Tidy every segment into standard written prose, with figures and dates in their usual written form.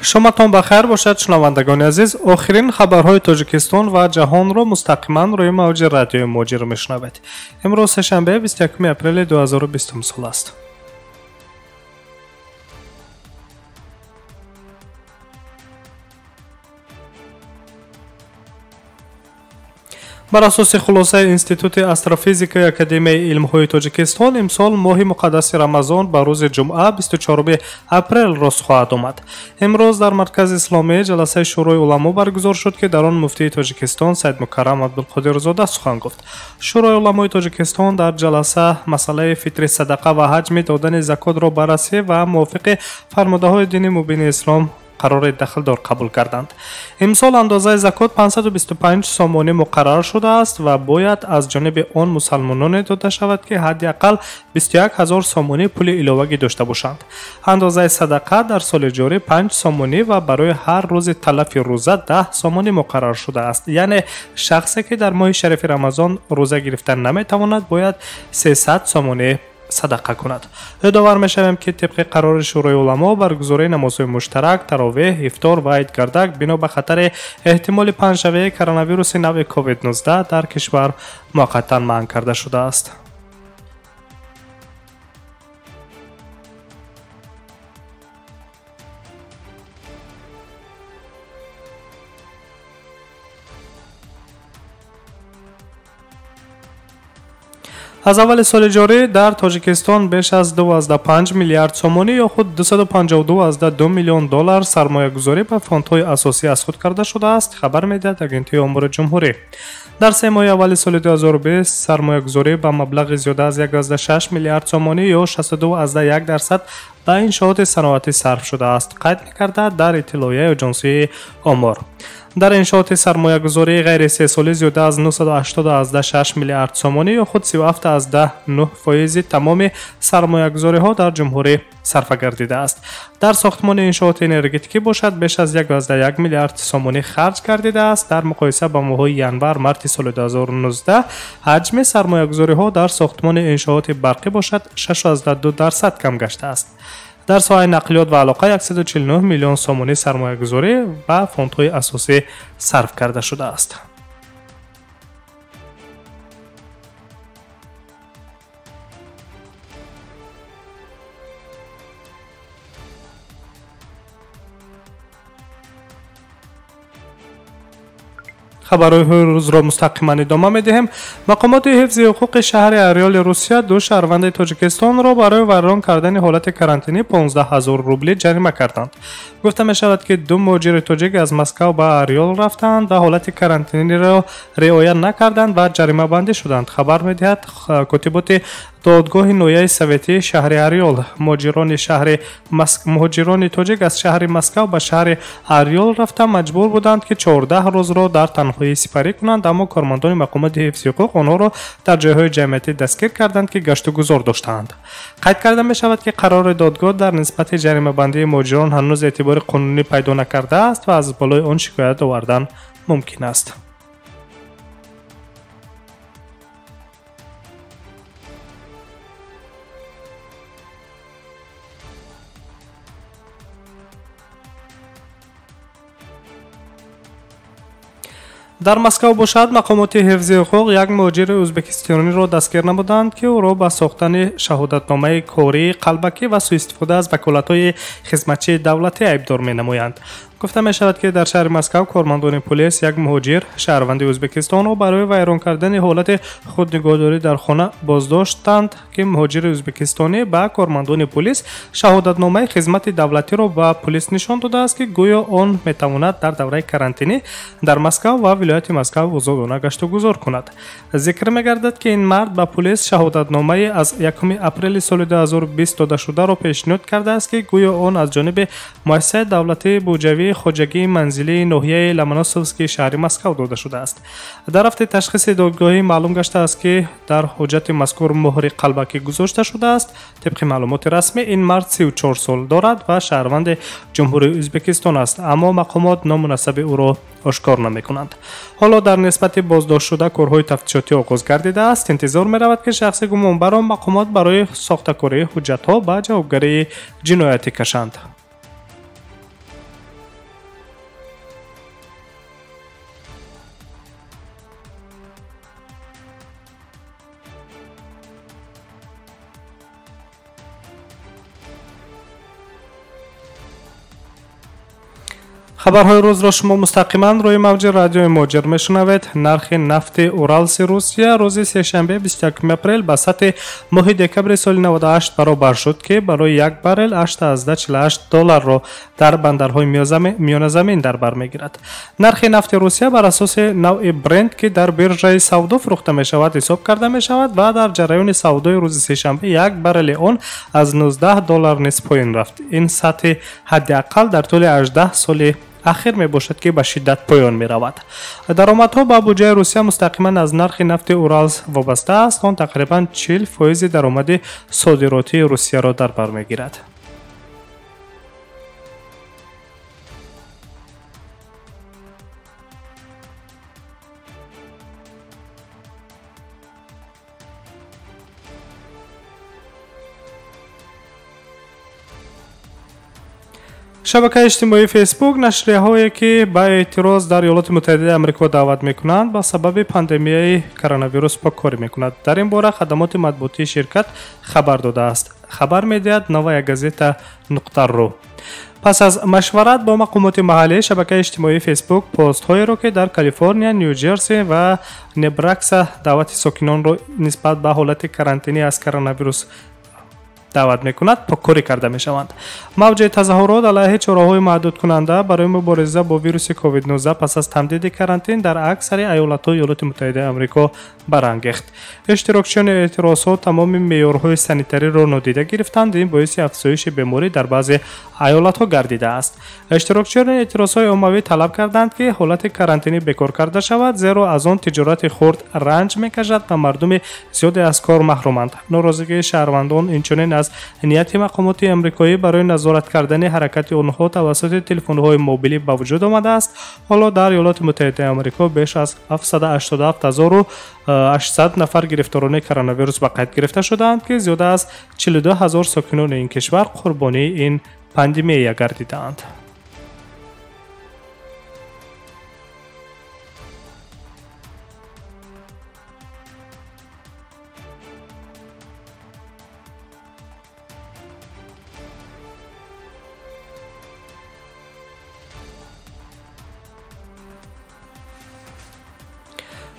шоматон бахайр бошад шунавандагони азиз. охирин хабарҳои Тоҷикистон ва ҷаҳонро мустақиман рӯи мавҷи радиои Моҷир мешунавед. имрӯз сешанбе 21 апрели 2020 сол аст. бар асоси хулосаи Институти астрофизикаи Академияи илмҳои Тоҷикистон имсол моҳи муқаддаси Рамазон ба рӯзи ҷумъа 24 апрел рост хоҳад омад. имрӯз дар маркази исломӣ ҷаласаи шӯрои уламо баргузор шуд, ки дар он муфтии Тоҷикистон Сайид Мукаррам Абдулқодирзода сухан гуфт. шӯрои уламои Тоҷикистон дар ҷаласа масъалаи фитри садақа ва ҳаҷми додани закотро баррасӣ ва мувофиқи фармодаҳои дини мубини ислом қарори дахлдор қабул карданд. имсол андозаи закот 525 сомонӣ муқаррар шудааст ва бояд аз ҷониби он мусалмононе дода шавад, ки ҳадди ақал 21 000 сомонӣ пули иловагӣ дошта бошанд. андозаи садақа дар соли ҷорӣ 5 сомонӣ ва барои ҳар рӯзи талафи рӯза 10 сомонӣ муқаррар шудааст. яъне шахсе, ки дар моҳи шарифи Рамазон рӯза гирифта наметавонад, бояд 300 сомонӣ садақа кунад. ёдовар мешавем, ки тибқи қарори шӯрои уламо баргузории намозҳои муштарак, таровеҳ, ифтор ва идгардак бино ба хатари эҳтимоли паҳншавии коронавируси навъи COVID-19 дар кишвар муваққатан манъ карда шудааст. аз аввали соли ҷорӣ дар Тоҷикистон беш аз 12.5 миллиард сомонӣ ё худ $252 миллион сармоягузорӣ ба фондҳои асосӣ аз худ карда шудааст, хабар медиҳад агентии омури ҷумҳурӣ. дар 3 моҳи аввали соли 2020 сармоягузорӣ ба маблағи зиёда аз 1.6 миллиард сомонӣ ё 62.1% ба иншооти саноатӣ сарф шудааст, қайд мекардад дар иттилоияи аҷонсии омор. дар иншооти сармоягузории ғайрисесолӣ зиёда аз 980.6 миллиард сомонӣ ё худ 37.9% тамоми сармоягузориҳо дар ҷумҳурӣ сарфа гардидааст. дар сохтмони иншооти энергетикӣ бошад беш аз 1.1 миллиард сомонӣ харҷ гардидааст. дар муқоиса ба моҳҳои январ-марти соли 2019 ҳаҷми сармоягузориҳо дар сохтмони иншооти барқӣ бошад 6.2% кам гаштааст. дар соҳаи нақлиёт ва алоқа 149 миллион сомонӣ сармоягузорӣ ба фондҳои асосӣ сарф карда шудааст. хабарҳои рӯзро мустақиман идома медиҳем. мақомоти ҳифзи ҳуқуқи шаҳри Орёли Русия ду шаҳрванди Тоҷикистонро барои вайрон кардани ҳолати карантинӣ 15 000 рубли ҷарима карданд. гуфта мешавад, ки ду муҳоҷири тоҷик аз Москав ба Орёл рафтанд ва ҳолати карантиниро риоя накарданд ва ҷаримабандӣ шуданд. хабар медиҳад котиботи додгоҳи ноҳияи советии шаҳри Орёл. муҳоҷирони тоҷик аз шаҳри Москав ба шаҳри Орёл рафта маҷбур буданд, ки 14 рӯзро дар танҳоӣ сипарӣ кунанд, аммо кормандони мақомоти ҳифзи ҳуқуқ онҳоро дар ҷойҳои ҷамъиятӣ дастгир карданд, ки гаштугузор доштаанд. қайд карда мешавад, ки қарори додгоҳ дар нисбати ҷаримабандии муҳоҷирон ҳанӯз эътибори қонунӣ пайдо накардааст ва аз болои он шикоят овардан мумкин аст. дар Москав бошад мақомоти ҳифзи ҳуқуқ як муҳоҷири ӯзбекистониро дастгир намуданд, ки ӯро ба сохтани шаҳодатномаи кории қалбакӣ ва сӯистифода аз ваколатҳои хизматчии давлатӣ айбдор менамоянд. гуфта мешавад, ки дар шаҳри Москав кормандони пулис як муҳоҷир шаҳрванди Ӯзбекистонро барои вайрон кардани ҳолати худнигоҳдорӣ дар хона боздоштанд, ки муҳоҷири ӯзбекистонӣ ба кормандони пулис шаҳодатномаи хизмати давлатиро ба пулис нишон додааст, ки гӯё он метавонад дар давраи карантинӣ дар Москав ва вилояти Москав озодона гаштугузор кунад. зикр мегардад, ки ин мард ба пулис шаҳодатномаи аз 1 апрели соли 2020 додашударо пешниҳод кардааст, ки гӯё он аз ҷониби муассисаи давлатии буҷавии хоҷагии манзилии ноҳияи Ломоносовскии шаҳри Москав дода шудааст. дар ҳафти ташхиси додгоҳӣ маълум гаштааст, ки дар ҳуҷҷати мазкур муҳри қалбакӣ гузошта шудааст. тибқи маълумоти расмӣ ин мард 34 сол дорад ва шаҳрванди ҷумҳурии Ӯзбекистон аст, аммо мақомот ному насаби ӯро ошкор намекунанд. ҳоло дар нисбати боздоштшуда корҳои тафтишотӣ оғоз гардидааст. интизор меравад, ки шахси гумонбарро мақомот барои сохтакории ҳуҷҷатҳо ба ҷавобгарии ҷиноятӣ кашанд. خبرهای روز را شما مستقیما روی موج رادیوی موجر میشنوید. نرخ نفت اورالس روسیه روز سه‌شنبه 21 اپریل به سطح ماه دکبر سال 98 برابر شد که برای یک بارل 8.48 دلار را در بندرهای میان زمین در بر میگیرد. نرخ نفت روسیه بر اساس نوع برند که در بیرژه سودا فروخته می شود حساب کرده می شود و در جریان سودای روز سه‌شنبه یک بارل آن از 19 دلار نیز پایین رفت. این سطح حداقل در طول 18 سال اخیر می باشد که به شدت پایان می رود. درآمدها به بودجه روسیه مستقیما از نرخ نفت اورالس وابسته است. آن تقریبا 40% درآمد صادراتی روسیه را در بر می گیرد. شبکه اجتماعی فیسبوک نشریه هایی که به اعتراض در ایالات متحده آمریکا دعوت می کنند به سبب پاندمیای کرونا ویروس پاککاری می کند. در این باره خدمات مطبوعاتی شرکت خبر داده است. خبر می دهد نویا گازета .ru. پس از مشورت با مقامات محلی، شبکه اجتماعی فیسبوک پست هایی را که در کالیفرنیا، نیوجرسی و نبراکس دعوت ساکنان را نسبت به حالت کرانتینی از کرونا ویروس دعوت میکند پاککاری کرده میشوند. موج تظاهرات علیه چاره‌های محدود کننده برای مبارزه با ویروس کووید 19 پس از تمدید کرانتین در اکثر ایالت‌های ایالات متحده آمریکا برانگیخت. اشتراکچیان اعتراضات تمام معیارهای سانیتری را نادیده گرفتند. این باعث افزایش بیماری در بعضی ایالت‌ها گردیده است. اشتراکچیان اعتراضهای عمومی طلب کردند که حالت کرانتینی بکار کرده شود، زیرا از آن تجارت خرد رنج می‌کشد و مردم زیادی از کار محرومند. ناراضگی شهروندان اینچنین از نیت مقامات آمریکایی برای نظارت کردن حرکت آنها توسط تلفن‌های موبیلی به وجود آمده است. حالا در ایالات متحده آمریکا بیش از 787,800 نفر گرفتاران کرونا ویروس به قید گرفته شدند که زیاده از 42,000 ساکنان این کشور قربانی این پاندمی گردیدند.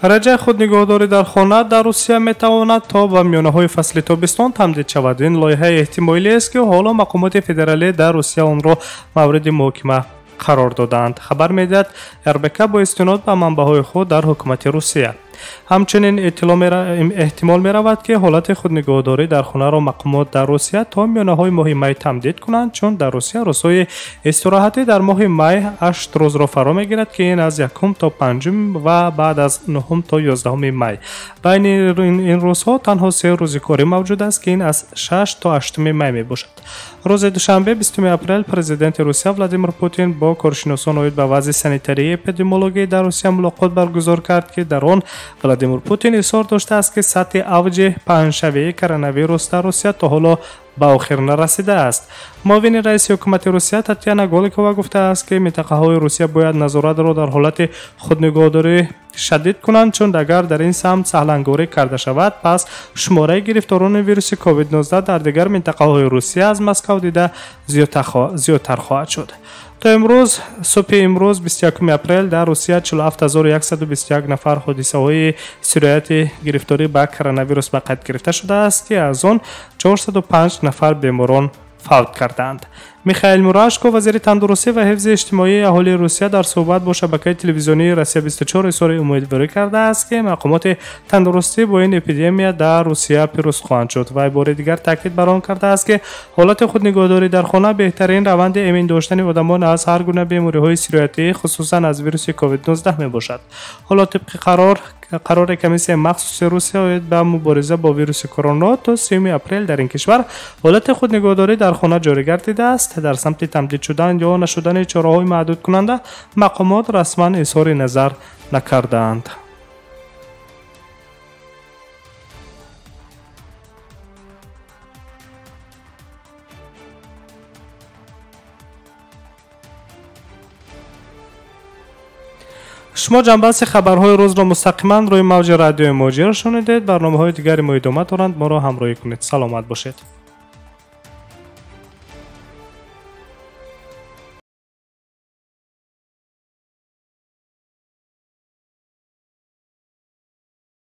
رجع خودنگهداری در خانه در روسیه میتواند تا به میانه‌های فصل تابستان تمدید شود. این لایحه احتمالی است که حالا مقامات فدرالی در روسیه آن را مورد محاکمه قرار دادند. خبر می‌دهد اربک با استناد به منبع‌های خود در حکومت روسیه. همچنین احتمال می رود که حالت خودنگهداری در خانه را مقامات در روسیه تا میانه‌های ماه می تمدید کنند، چون در روسیه روزهای استراحتی در ماه می 8 روز را فرا می گیرد که این از 1 تا 5 و بعد از 9 تا 11 می. بین این روزها تنها 3 روز کاری موجود است که این از 6 تا 8 می می باشد. روز دوشنبه 20 اپریل پرزیدنت روسیه ولادیمیر پوتین با کارشناسان اوید به وضع سانیتری اپیدمیولوژی در روسیه ملاقات برگزار کرد که در آن ولادیمیر پوتین اصرار داشته است که سطح اوج پهنشوی کرونا ویروس در روسیه تا حالا به آخر نرسیده است. معاون رئیس حکومت روسیه تاتیانا گولیکووا گفته است که منطقه‌های روسیه باید نظارت را در حالت خودنگهداری شدید کنند، چون اگر در این سمت سهلانگاری کرده شود پس شماره گرفتاران ویروس کووید 19 در دیگر منطقه‌های روسیه از مسکو دیده زیادتر خواهد شد. تا امروز صبح امروز 21 اپریل در روسیه 47121 نفر حادثه‌های سرایت گرفتاری به کرونا ویروس به قید گرفته شده است که از آن 405 نفر بیماران فوت کردند. میخائیل موراشکو وزیر تندرستی و حفظ اجتماعی اهالی روسیه در صحبت با شبکه تلویزیونی روسیه 24 اظهار امیدواری کرده است که مقامات تندرستی با این اپیدمی در روسیه پیروز خواهند شد و بار دیگر تاکید بر آن کرده است که حالت خودنگهداری در خانه بهترین روند امن داشتن آدمان از هر گونه بیماری‌های سرایتی خصوصا از ویروس کووید 19 میباشد. حالا طبق قرار کمیسیون مخصوص روسیه به مبارزه با ویروس کرونا تا 3 اپریل در این کشور حالت خودنگهداری در خانه جاری گردیده است. در سمت تمدید شدن یا نشدن چاره‌های محدود کننده مقامات رسما اظهار نظر نکردند. شما جنبه خبرهای روز را مستقیما روی موج رادیوی موجی را شنیدید. برنامه‌های دیگری ما ادامه دارند. ما را همراهی کنید. سلامت باشید.